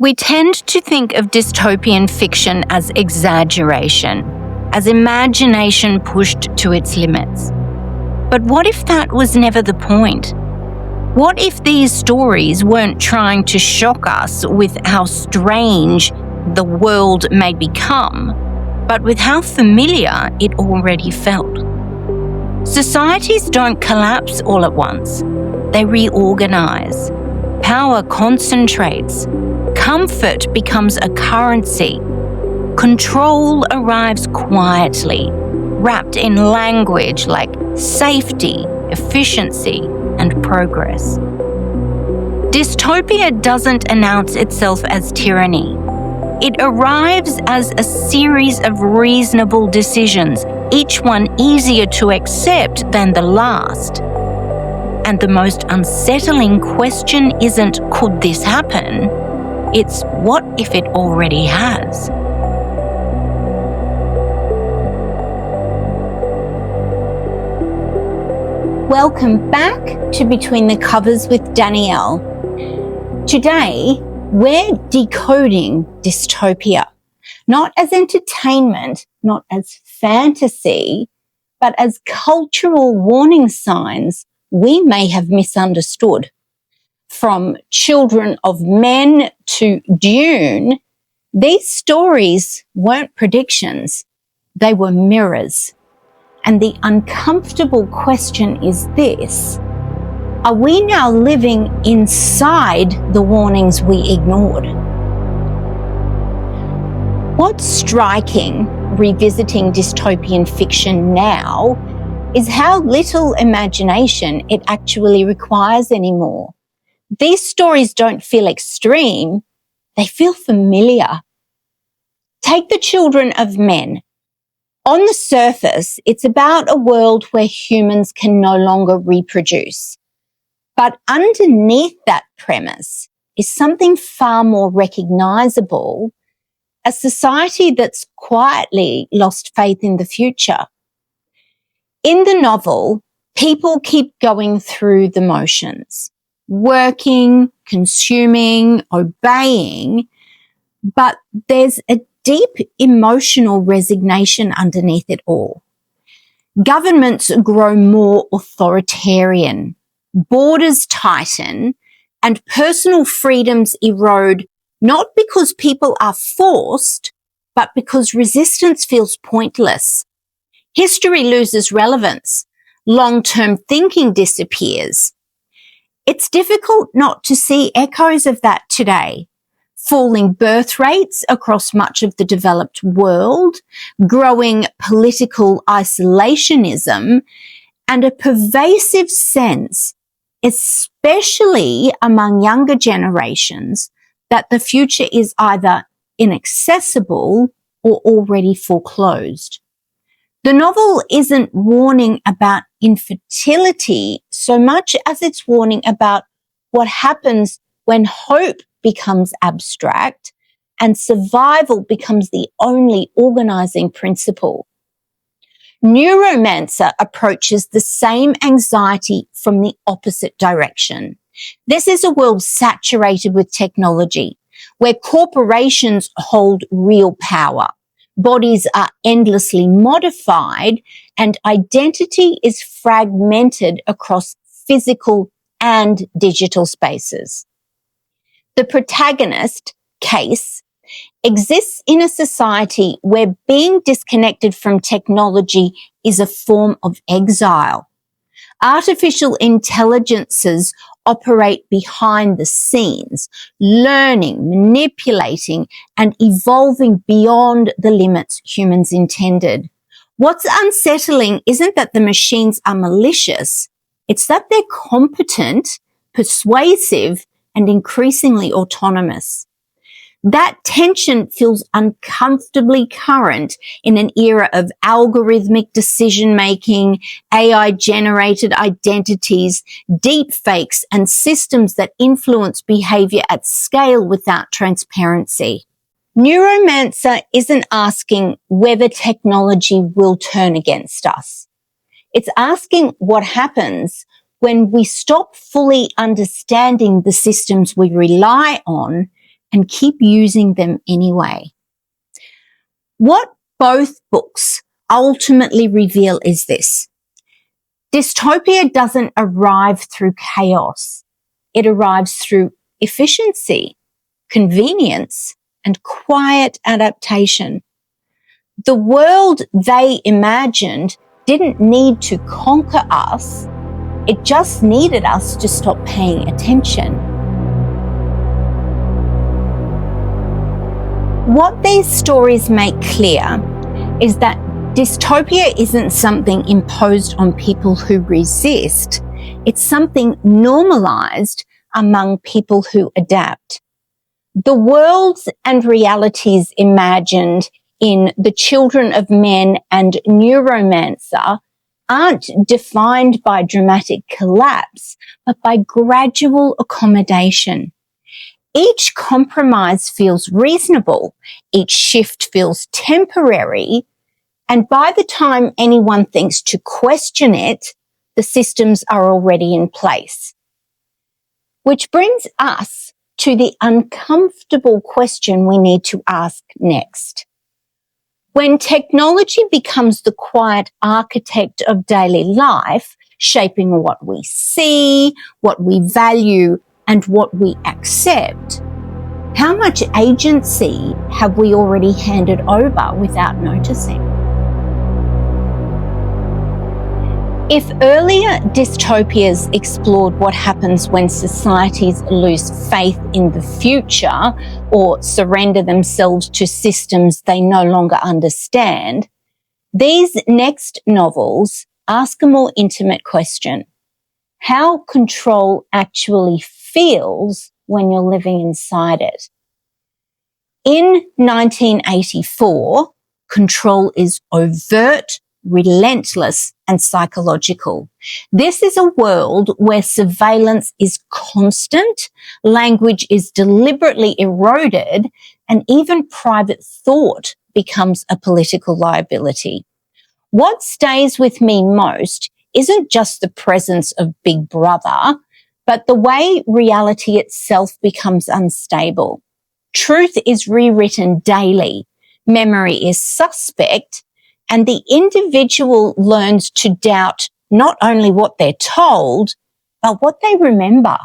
We tend to think of dystopian fiction as exaggeration, as imagination pushed to its limits. But what if that was never the point? What if these stories weren't trying to shock us with how strange the world may become, but with how familiar it already felt? Societies don't collapse all at once. They reorganize. Power concentrates. Comfort becomes a currency. Control arrives quietly, wrapped in language like safety, efficiency, and progress. Dystopia doesn't announce itself as tyranny. It arrives as a series of reasonable decisions, each one easier to accept than the last. And the most unsettling question isn't, could this happen? It's, what if it already has? Welcome back to Between the Covers with Danielle. Today, we're decoding dystopia, not as entertainment, not as fantasy, but as cultural warning signs we may have misunderstood. From Children of Men to Dune, these stories weren't predictions, they were mirrors. And the uncomfortable question is this: are we now living inside the warnings we ignored? What's striking, revisiting dystopian fiction now, is how little imagination it actually requires anymore. These stories don't feel extreme, they feel familiar. Take the Children of Men. On the surface, it's about a world where humans can no longer reproduce. But underneath that premise is something far more recognizable: a society that's quietly lost faith in the future. In the novel, people keep going through the motions, working, consuming, obeying, but there's a deep emotional resignation underneath it all. Governments grow more authoritarian, borders tighten, and personal freedoms erode, not because people are forced, but because resistance feels pointless. History loses relevance. Long-term thinking disappears. It's difficult not to see echoes of that today. Falling birth rates across much of the developed world, growing political isolationism, and a pervasive sense, especially among younger generations, that the future is either inaccessible or already foreclosed. The novel isn't warning about infertility so much as it's warning about what happens when hope becomes abstract and survival becomes the only organizing principle. Neuromancer approaches the same anxiety from the opposite direction. This is a world saturated with technology, where corporations hold real power. Bodies are endlessly modified, and identity is fragmented across physical and digital spaces. The protagonist, Case, exists in a society where being disconnected from technology is a form of exile. Artificial intelligences operate behind the scenes, learning, manipulating, and evolving beyond the limits humans intended. What's unsettling isn't that the machines are malicious, it's that they're competent, persuasive, and increasingly autonomous. That tension feels uncomfortably current in an era of algorithmic decision-making, AI-generated identities, deep fakes, and systems that influence behavior at scale without transparency. Neuromancer isn't asking whether technology will turn against us. It's asking what happens when we stop fully understanding the systems we rely on and keep using them anyway. What both books ultimately reveal is this: dystopia doesn't arrive through chaos. It arrives through efficiency, convenience, and quiet adaptation. The world they imagined didn't need to conquer us. It just needed us to stop paying attention. What these stories make clear is that dystopia isn't something imposed on people who resist. It's something normalized among people who adapt. The worlds and realities imagined in The Children of Men and Neuromancer aren't defined by dramatic collapse, but by gradual accommodation. Each compromise feels reasonable, each shift feels temporary, and by the time anyone thinks to question it, the systems are already in place. Which brings us to the uncomfortable question we need to ask next. When technology becomes the quiet architect of daily life, shaping what we see, what we value, and what we accept, how much agency have we already handed over without noticing? If earlier dystopias explored what happens when societies lose faith in the future or surrender themselves to systems they no longer understand, these next novels ask a more intimate question: how control actually feels when you're living inside it. In 1984, control is overt, relentless, and psychological. This is a world where surveillance is constant, language is deliberately eroded, and even private thought becomes a political liability. What stays with me most isn't just the presence of Big Brother, but the way reality itself becomes unstable. Truth is rewritten daily, memory is suspect, and the individual learns to doubt not only what they're told, but what they remember.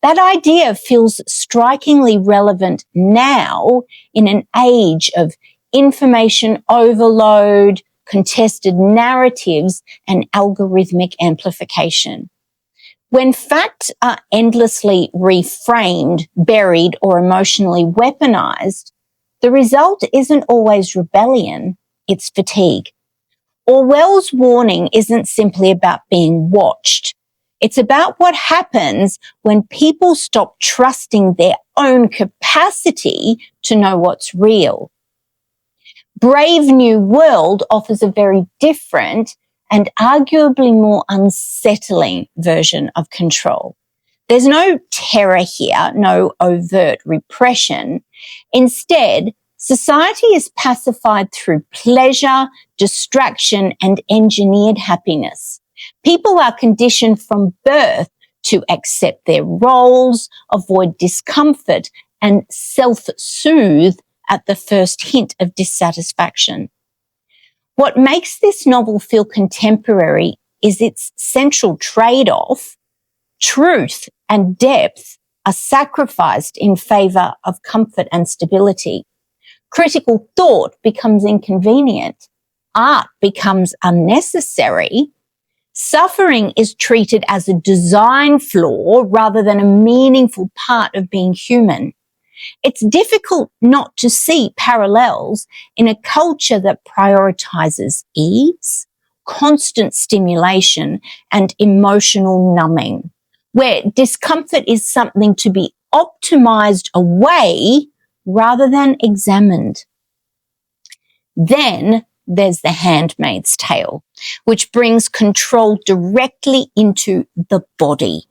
That idea feels strikingly relevant now in an age of information overload, contested narratives, and algorithmic amplification. When facts are endlessly reframed, buried, or emotionally weaponized, the result isn't always rebellion, it's fatigue. Orwell's warning isn't simply about being watched. It's about what happens when people stop trusting their own capacity to know what's real. Brave New World offers a very different and arguably more unsettling version of control. There's no terror here, no overt repression. Instead, society is pacified through pleasure, distraction, and engineered happiness. People are conditioned from birth to accept their roles, avoid discomfort, and self-soothe at the first hint of dissatisfaction. What makes this novel feel contemporary is its central trade-off. Truth and depth are sacrificed in favor of comfort and stability. Critical thought becomes inconvenient. Art becomes unnecessary. Suffering is treated as a design flaw rather than a meaningful part of being human. It's difficult not to see parallels in a culture that prioritizes ease, constant stimulation, and emotional numbing, where discomfort is something to be optimized away rather than examined. Then there's The Handmaid's Tale, which brings control directly into the body.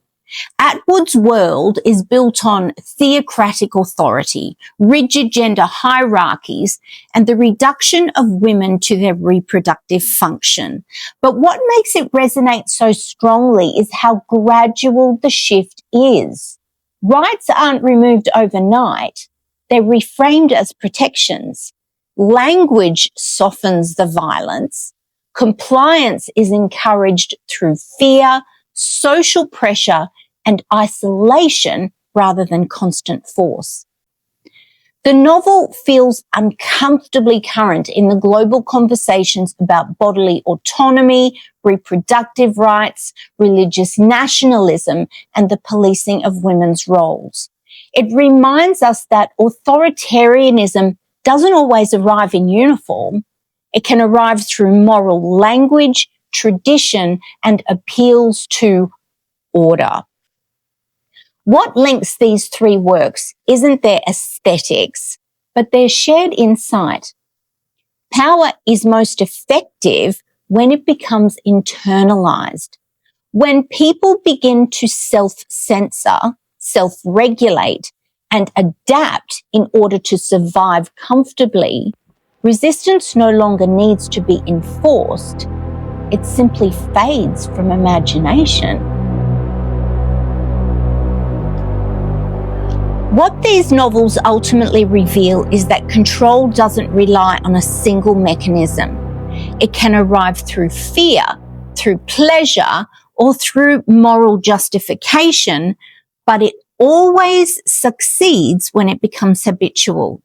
Atwood's world is built on theocratic authority, rigid gender hierarchies, and the reduction of women to their reproductive function. But what makes it resonate so strongly is how gradual the shift is. Rights aren't removed overnight. They're reframed as protections. Language softens the violence. Compliance is encouraged through fear, social pressure, and isolation rather than constant force. The novel feels uncomfortably current in the global conversations about bodily autonomy, reproductive rights, religious nationalism, and the policing of women's roles. It reminds us that authoritarianism doesn't always arrive in uniform. It can arrive through moral language, tradition, and appeals to order. What links these three works isn't their aesthetics, but their shared insight. Power is most effective when it becomes internalized. When people begin to self-censor, self-regulate, and adapt in order to survive comfortably, resistance no longer needs to be enforced. It simply fades from imagination. What these novels ultimately reveal is that control doesn't rely on a single mechanism. It can arrive through fear, through pleasure, or through moral justification, but it always succeeds when it becomes habitual.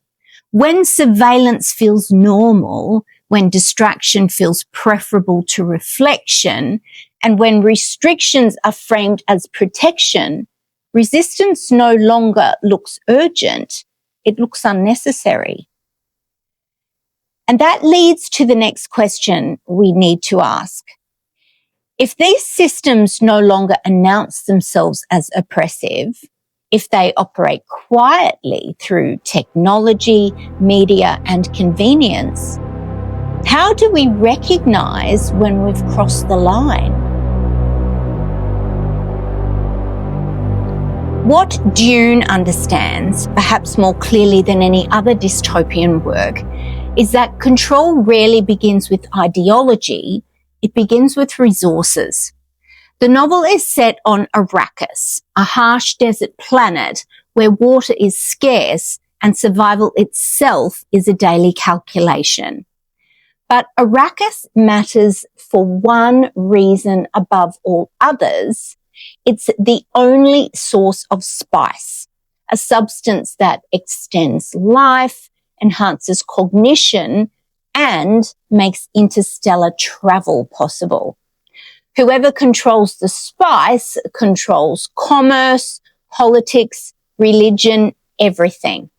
When surveillance feels normal, when distraction feels preferable to reflection, and when restrictions are framed as protection, resistance no longer looks urgent, it looks unnecessary. And that leads to the next question we need to ask. If these systems no longer announce themselves as oppressive, if they operate quietly through technology, media, and convenience, how do we recognize when we've crossed the line? What Dune understands, perhaps more clearly than any other dystopian work, is that control rarely begins with ideology, it begins with resources. The novel is set on Arrakis, a harsh desert planet where water is scarce and survival itself is a daily calculation. But Arrakis matters for one reason above all others. It's the only source of spice, a substance that extends life, enhances cognition, and makes interstellar travel possible. Whoever controls the spice controls commerce, politics, religion, everything.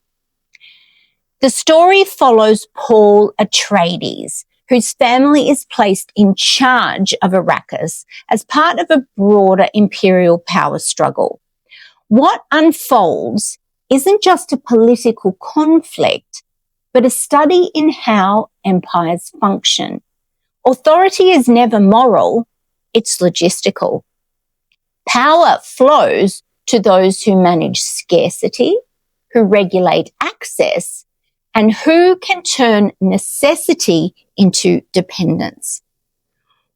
The story follows Paul Atreides, whose family is placed in charge of Arrakis as part of a broader imperial power struggle. What unfolds isn't just a political conflict, but a study in how empires function. Authority is never moral, it's logistical. Power flows to those who manage scarcity, who regulate access, and who can turn necessity into dependence.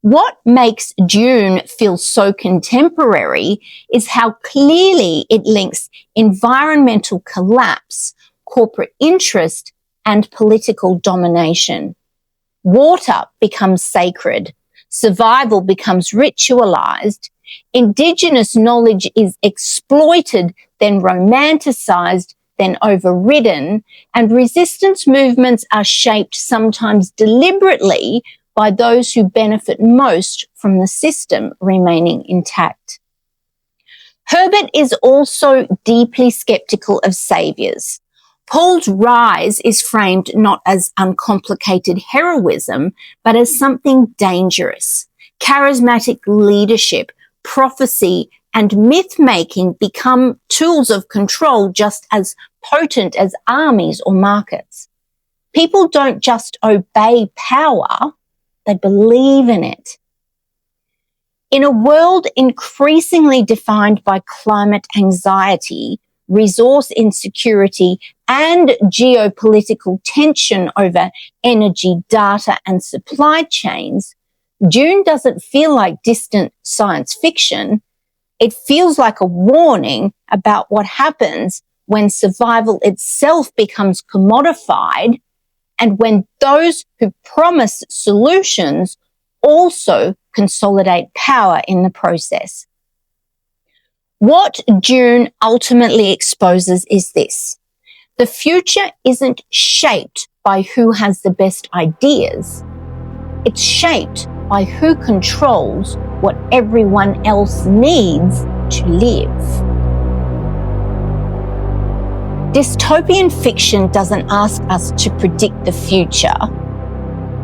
What makes Dune feel so contemporary is how clearly it links environmental collapse, corporate interest, and political domination. Water becomes sacred. Survival becomes ritualized. Indigenous knowledge is exploited, then romanticized, then overridden, and resistance movements are shaped sometimes deliberately by those who benefit most from the system remaining intact. Herbert is also deeply skeptical of saviors. Paul's rise is framed not as uncomplicated heroism, but as something dangerous. Charismatic leadership, prophecy, and myth-making become tools of control just as potent as armies or markets. People don't just obey power, they believe in it. In a world increasingly defined by climate anxiety, resource insecurity, and geopolitical tension over energy, data, and supply chains, Dune doesn't feel like distant science fiction. It feels like a warning about what happens when survival itself becomes commodified and when those who promise solutions also consolidate power in the process. What Dune ultimately exposes is this: the future isn't shaped by who has the best ideas. It's shaped by who controls what everyone else needs to live. Dystopian fiction doesn't ask us to predict the future.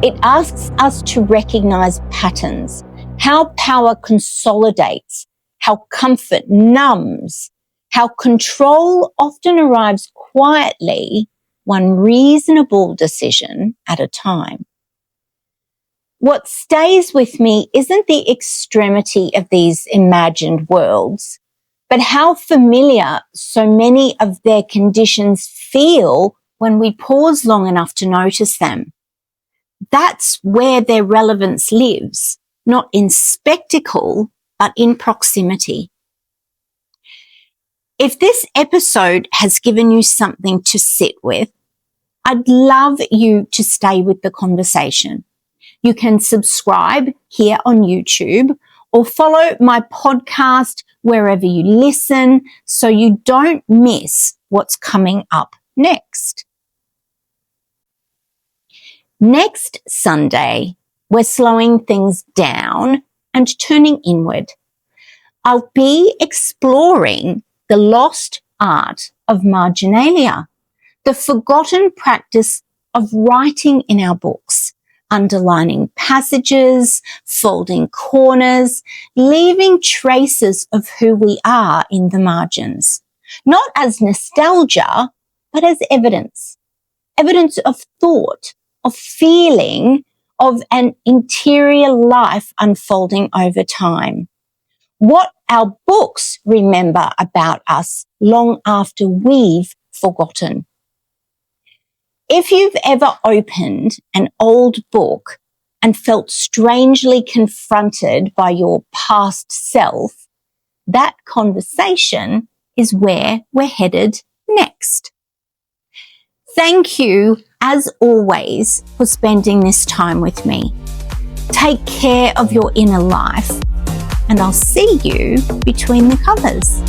It asks us to recognize patterns, how power consolidates, how comfort numbs, how control often arrives quietly, one reasonable decision at a time. What stays with me isn't the extremity of these imagined worlds, but how familiar so many of their conditions feel when we pause long enough to notice them. That's where their relevance lives, not in spectacle, but in proximity. If this episode has given you something to sit with, I'd love you to stay with the conversation. You can subscribe here on YouTube or follow my podcast wherever you listen so you don't miss what's coming up next. Next Sunday, we're slowing things down and turning inward. I'll be exploring the lost art of marginalia, the forgotten practice of writing in our books, underlining passages, folding corners, leaving traces of who we are in the margins, not as nostalgia, but as evidence of thought, of feeling, of an interior life unfolding over time. What our books remember about us long after we've forgotten. If you've ever opened an old book and felt strangely confronted by your past self, that conversation is where we're headed next. Thank you, as always, for spending this time with me. Take care of your inner life, and I'll see you between the covers.